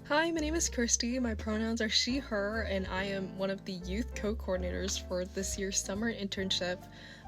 Hi, my name is Christie. My pronouns are she, her, and I am one of the youth co-coordinators for this year's summer internship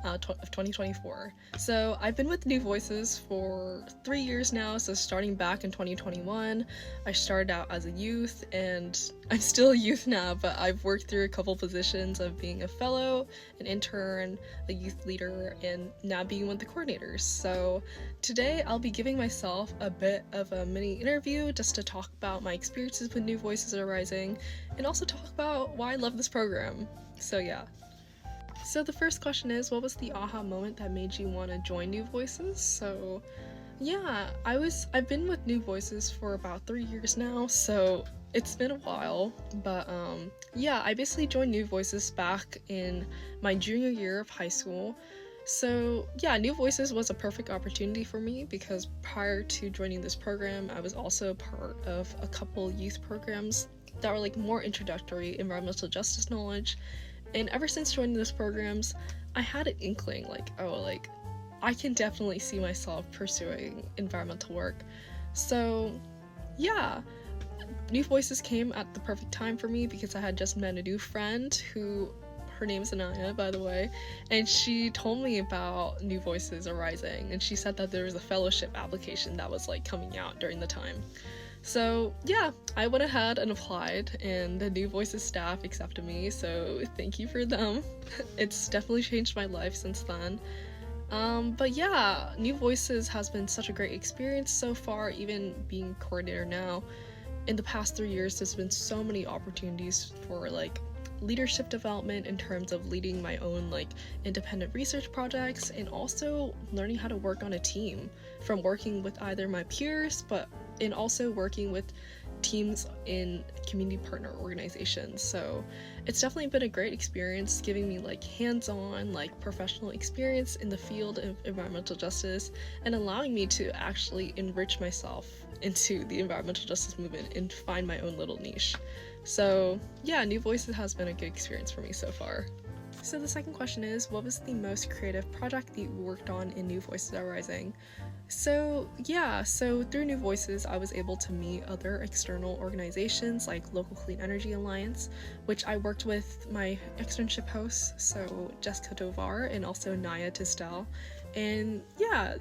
of 2024. So I've been with New Voices for 3 years now, so starting back in 2021, I started out as a youth, and I'm still a youth now, but I've worked through a couple positions of being a fellow, an intern, a youth leader, and now being one of the coordinators. So today I'll be giving myself a bit of a mini interview just to talk about my experiences with New Voices Are Rising and also talk about why I love this program. So yeah. So the first question is, what was the aha moment that made you want to join New Voices? So yeah, I've been with New Voices for about 3 years now, so it's been a while, but yeah, I basically joined New Voices back in my junior year of high school. So yeah, New Voices was a perfect opportunity for me because prior to joining this program, I was also part of a couple youth programs that were like more introductory environmental justice knowledge. And ever since joining those programs, I had an inkling like, oh, like I can definitely see myself pursuing environmental work. So yeah, New Voices came at the perfect time for me because I had just met a new friend who, her name is Anaya, by the way, and she told me about New Voices Are Rising, and she said that there was a fellowship application that was like coming out during the time. So yeah, I went ahead and applied, and the New Voices staff accepted me, so thank you for them. It's definitely changed my life since then. But yeah, New Voices has been such a great experience so far, even being coordinator now. In the past 3 years, there's been so many opportunities for like leadership development in terms of leading my own like independent research projects and also learning how to work on a team, from working with either my peers and also working with teams in community partner organizations. So it's definitely been a great experience, giving me like hands-on like professional experience in the field of environmental justice and allowing me to actually enrich myself into the environmental justice movement and find my own little niche. So yeah, New Voices has been a good experience for me so far. So the second question is, what was the most creative project that you worked on in New Voices Are Rising? So through New Voices, I was able to meet other external organizations like Local Clean Energy Alliance, which I worked with my externship hosts, so Jessica Dovar and also Naya Tistel. And yeah,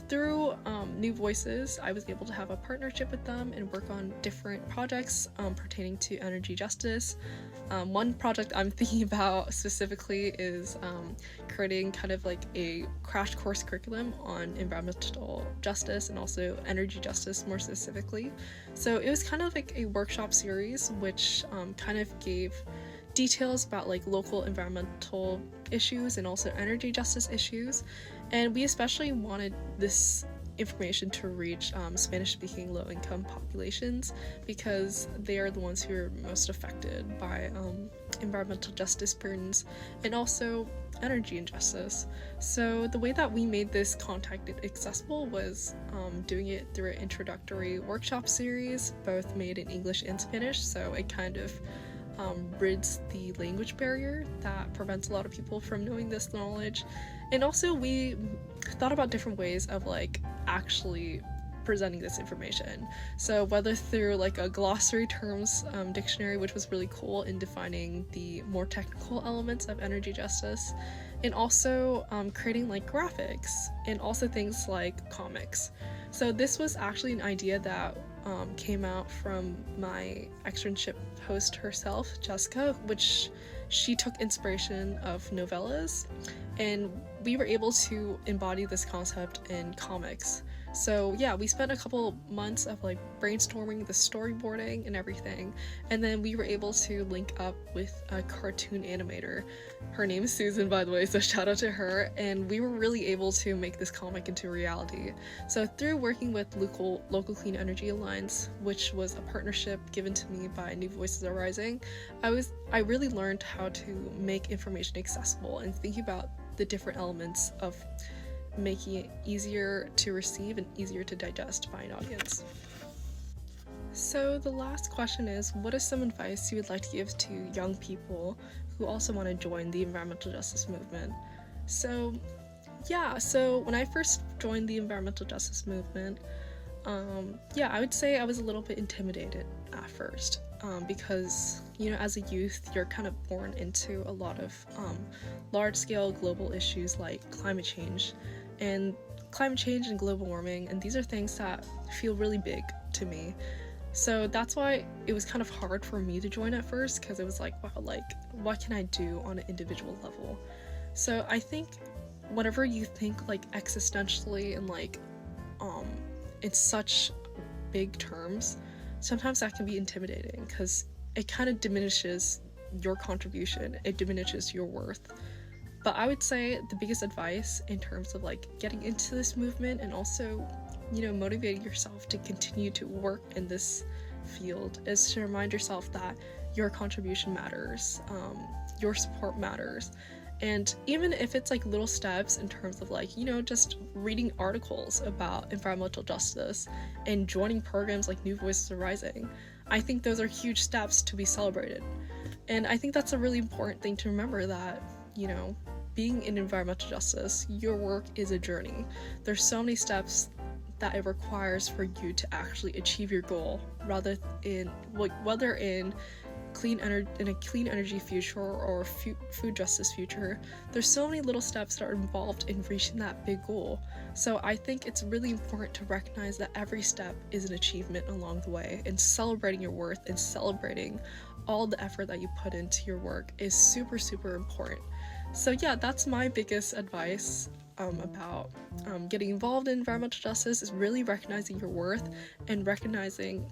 through New Voices, I was able to have a partnership with them and work on different projects pertaining to energy justice. One project I'm thinking about specifically is creating kind of like a crash course curriculum on environmental justice and also energy justice more specifically. So it was kind of like a workshop series which kind of gave details about like local environmental issues and also energy justice issues, and we especially wanted this information to reach Spanish-speaking low-income populations because they are the ones who are most affected by environmental justice burdens and also energy injustice. So the way that we made this content accessible was doing it through an introductory workshop series, both made in English and Spanish, so it kind of rids the language barrier that prevents a lot of people from knowing this knowledge. And also we thought about different ways of like actually presenting this information, so whether through like a glossary terms dictionary, which was really cool in defining the more technical elements of energy justice, and also creating like graphics and also things like comics. So this was actually an idea that came out from my externship host herself, Jessica, which she took inspiration of novellas, and we were able to embody this concept in comics. So yeah, we spent a couple months of like brainstorming the storyboarding and everything, and then we were able to link up with a cartoon animator. Her name is Susan, by the way, so shout out to her, and we were really able to make this comic into reality. So through working with Local Clean Energy Alliance, which was a partnership given to me by New Voices Are Rising, I really learned how to make information accessible and think about the different elements of making it easier to receive and easier to digest by an audience. So the last question is, what is some advice you would like to give to young people who also want to join the environmental justice movement? So when I first joined the environmental justice movement, Yeah, I would say I was a little bit intimidated at first, because, you know, as a youth, you're kind of born into a lot of large-scale global issues like and climate change and global warming, and these are things that feel really big to me. So that's why it was kind of hard for me to join at first, because it was like, wow, like, what can I do on an individual level? So I think whenever you think like existentially and like in such big terms, sometimes that can be intimidating because it kind of diminishes your contribution, it diminishes your worth. But I would say the biggest advice in terms of like getting into this movement and also, you know, motivating yourself to continue to work in this field is to remind yourself that your contribution matters, your support matters. And even if it's like little steps in terms of like, you know, just reading articles about environmental justice and joining programs like New Voices Are Rising, I think those are huge steps to be celebrated. And I think that's a really important thing to remember, that, you know, being in environmental justice, your work is a journey. There's so many steps that it requires for you to actually achieve your goal, whether in a clean energy future or food justice future. There's so many little steps that are involved in reaching that big goal. So I think it's really important to recognize that every step is an achievement along the way, and celebrating your worth and celebrating all the effort that you put into your work is super, super important. So yeah, that's my biggest advice about getting involved in environmental justice, is really recognizing your worth and recognizing,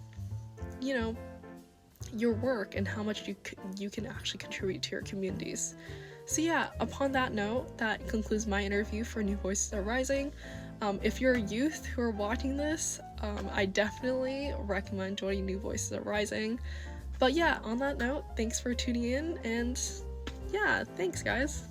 you know, your work and how much you can actually contribute to your communities. So yeah, upon that note, that concludes my interview for New Voices Are Rising. If you're a youth who are watching this, I definitely recommend joining New Voices Are Rising. But yeah, on that note, thanks for tuning in, and yeah, thanks guys.